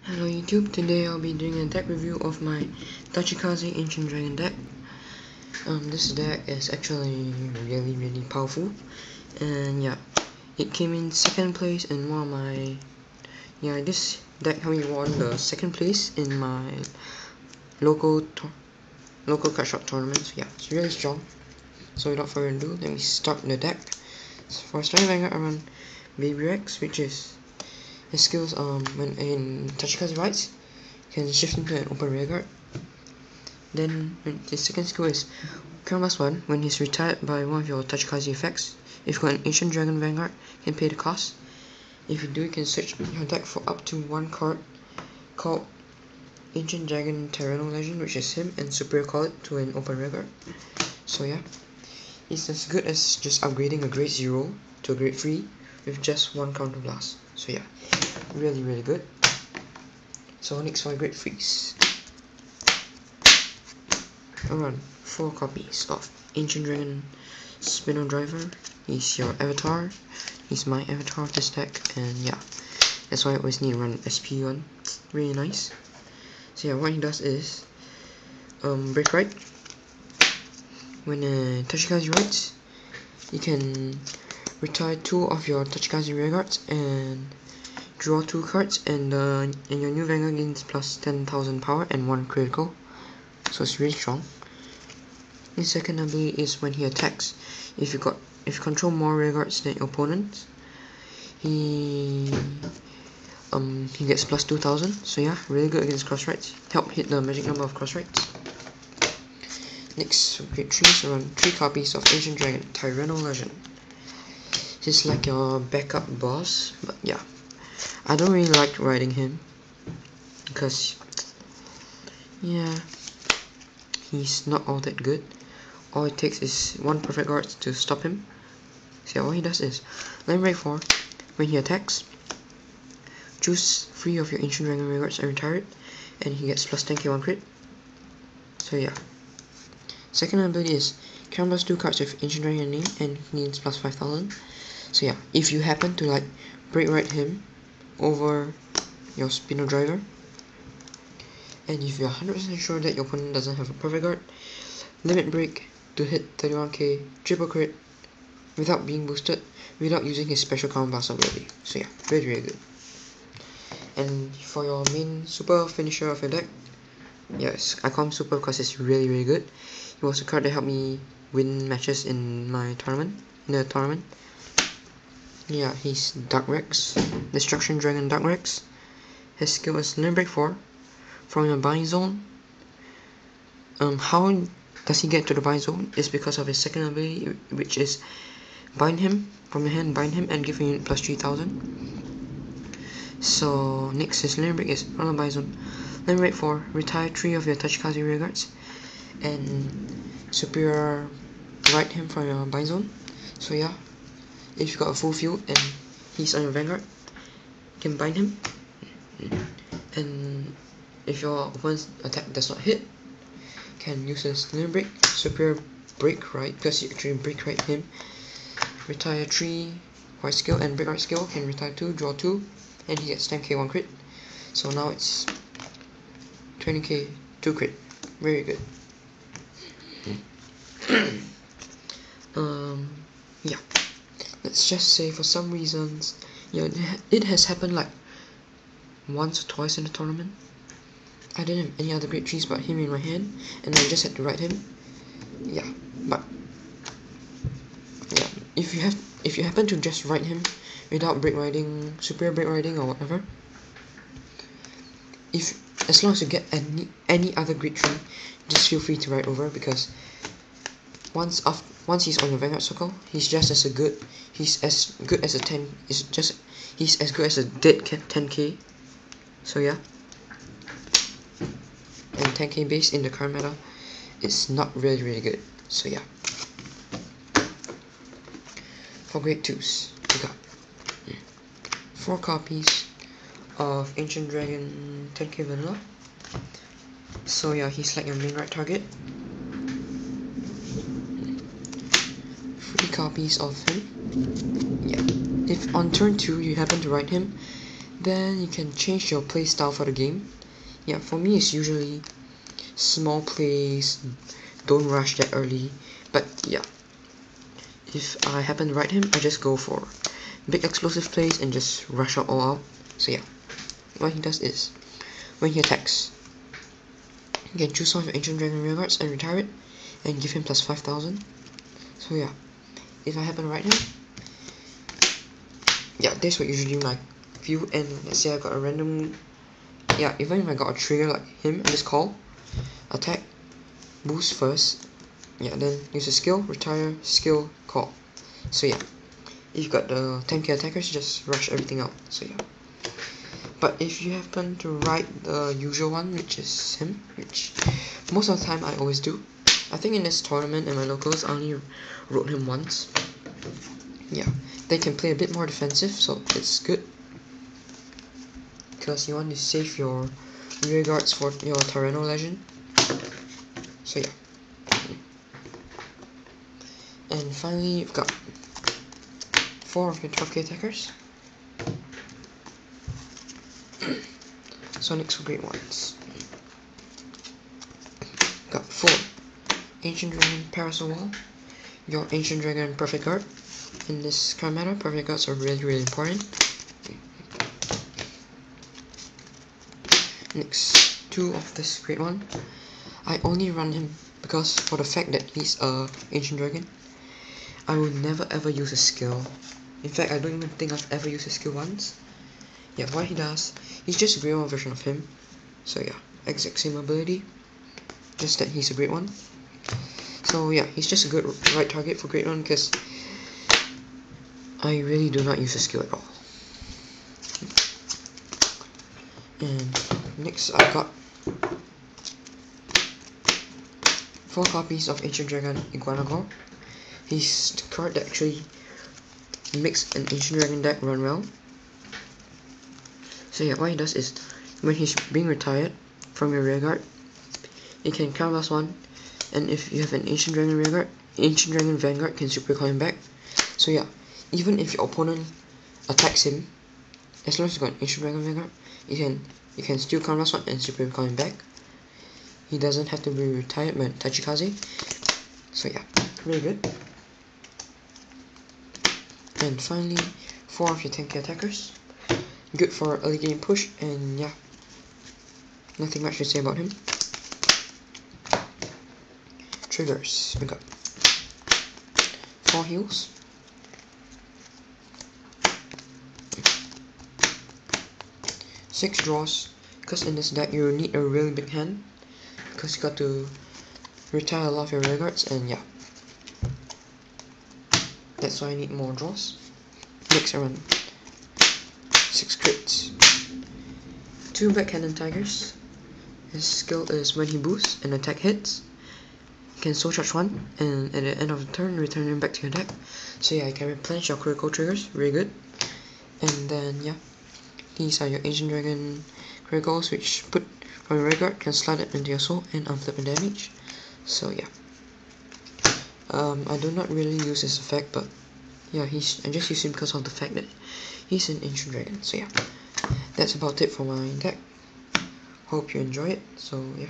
Hello YouTube, today I'll be doing a deck review of my Tachikaze Ancient Dragon deck. This deck is actually really powerful, and yeah, it came in second place in one of my, this deck helped me won the second place in my local card shop tournaments. Yeah, it's really strong. So without further ado, let me start the deck. So for starting Vanguard, I run Baby Rex, which is his skills. When in Tachikaze Rights, can shift into an open rearguard. Then his second skill is Crown plus 1. When he's retired by one of your Tachikaze effects, if you got an Ancient Dragon Vanguard, you can pay the cost. If you do, you can search your deck for up to one card called Ancient Dragon Tyranno Legend, which is him, and superior call it to an open rearguard. So yeah, it's as good as just upgrading a grade 0 to a grade 3 with just one counter blast. So yeah, really good. So next for grade 3s. I run 4 copies of Ancient Dragon Spinal Driver. He's your avatar. He's my avatar of this deck, and yeah, that's why I always need to run SP1. Really nice. So yeah, what he does is break right. When Tachikaze Rights, you can retire 2 of your Tachikaze rearguards and draw 2 cards, and your new Vanguard gains plus 10,000 power and 1 critical. So it's really strong. His second ability is when he attacks. If you control more rearguards than your opponent, he gets plus 2,000. So yeah, really good against cross rights. Help hit the magic number of cross rights. Next, grade 3s, around 3 copies of Ancient Dragon Tyranno Legend. He's like your backup boss, but yeah, I don't really like riding him because yeah, he's not all that good. All it takes is one perfect guard to stop him. So all he does is land break 4. When he attacks, choose 3 of your Ancient Dragon rearguards and retire it, and he gets plus 10k 1 crit. So yeah. Second ability is count plus 2 cards with Ancient Dragon name, and he needs plus 5,000. So yeah, if you happen to like break right him over your Spinal Driver, and if you're 100% sure that your opponent doesn't have a perfect guard, limit break to hit 31k, triple crit, without being boosted, without using his special counter blast ability. So yeah, really good. And for your main super finisher of your deck, yes, I call him super because it's really good. He was a card that helped me win matches in my tournament, Yeah, he's Dark Rex, Destruction Dragon Dark Rex. His skill is limit break 4 from your bind zone. How does he get to the bind zone? Is because of his second ability, which is bind him from your hand, bind him, and give him plus 3,000. So next his limit break is from the bind zone. Limit break 4, retire 3 of your Tachikaze rearguards, and superior right him from your bind zone. So yeah, if you got a full field and he's on your Vanguard, you can bind him, and if your opponent's attack does not hit, can use his limit break, superior break right, because you actually break right him, retire 3 white skill, and break right skill, can retire 2, draw 2, and he gets 10k 1 crit. So now it's 20k 2 crit. Very good. Yeah, let's just say for some reasons, it has happened like once or twice in the tournament. I didn't have any other grade 3s but him in my hand, and I just had to ride him. Yeah, but yeah, if you happen to just ride him without break riding, superior break riding or whatever, as long as you get any other grade 3, just feel free to ride over, because once he's on your Vanguard circle, he's as good as a dead 10k. So yeah, and 10k base in the current meta is not really good. So yeah, for grade 2s, we got 4 copies of Ancient Dragon 10k vanilla. So yeah, he's like your main right target. 3 copies of him. Yeah, if on turn 2 you happen to ride him, then you can change your play style for the game. Yeah, for me it's usually small plays, don't rush that early, but yeah, if I happen to ride him, I just go for big explosive plays and just rush out all out. So yeah, what he does is, when he attacks, you can choose one of your Ancient Dragon Rearguards and retire it, and give him plus 5,000. So yeah, if I happen to ride him, yeah, that's what usually my view. And let's say I got a random, yeah, even if I got a trigger like him, I just call, attack, boost first, yeah, then use a skill, retire, skill, call. So yeah, if you've got the 10k attackers, just rush everything out. So yeah, but if you happen to ride the usual one, which is him, which most of the time I always do, I think in this tournament and my locals I only rode him once. Yeah, they can play a bit more defensive, so it's good, because you want to save your rear guards for your Tyranno Legend. So yeah, and finally you've got 4 of your 12k attackers. Sonics for great ones. Got 4 Ancient Dragon Parasol Wall, your Ancient Dragon Perfect Guard. In this kind of matter, Perfect Guards are really important. Next, 2 of this great one. I only run him because for the fact that he's a Ancient Dragon, I will never ever use a skill. In fact, I don't even think I've ever used a skill once. Yeah, what he does, he's just a great one version of him. So yeah, exact same ability, just that he's a great one. So yeah, he's just a good right target for great one, because I really do not use a skill at all. And next I got 4 copies of Ancient Dragon Iguanagor. He's the card that actually makes an Ancient Dragon deck run well. So yeah, what he does is, when he's being retired from your rearguard, you can counterblast 1, and if you have an Ancient Dragon rearguard, Ancient Dragon Vanguard can super call him back. So yeah, even if your opponent attacks him, as long as you got an Ancient Dragon Vanguard, you can still counterblast 1 and super call him back. He doesn't have to be retired by Tachikaze. So yeah, really good. And finally, 4 of your 10k attackers. Good for early game push, and yeah, nothing much to say about him. Triggers, we got 4 heals, 6 draws, because in this deck you need a really big hand, because you got to retire a lot of your rearguards, and yeah, that's why I need more draws. Next I run 6 crits, 2 Black Cannon Tigers. His skill is when he boosts and attack hits, you can soul charge 1, and at the end of the turn return him back to your deck. So yeah, you can replenish your critical triggers, really good. And then yeah, these are your Ancient Dragon criticals, which put from your rearguard, can slide it into your soul and unflip and damage. So yeah, I do not really use this effect, but yeah, I just use him because of the fact that he's an Ancient Dragon. So yeah, that's about it for my deck. Hope you enjoy it. So yeah.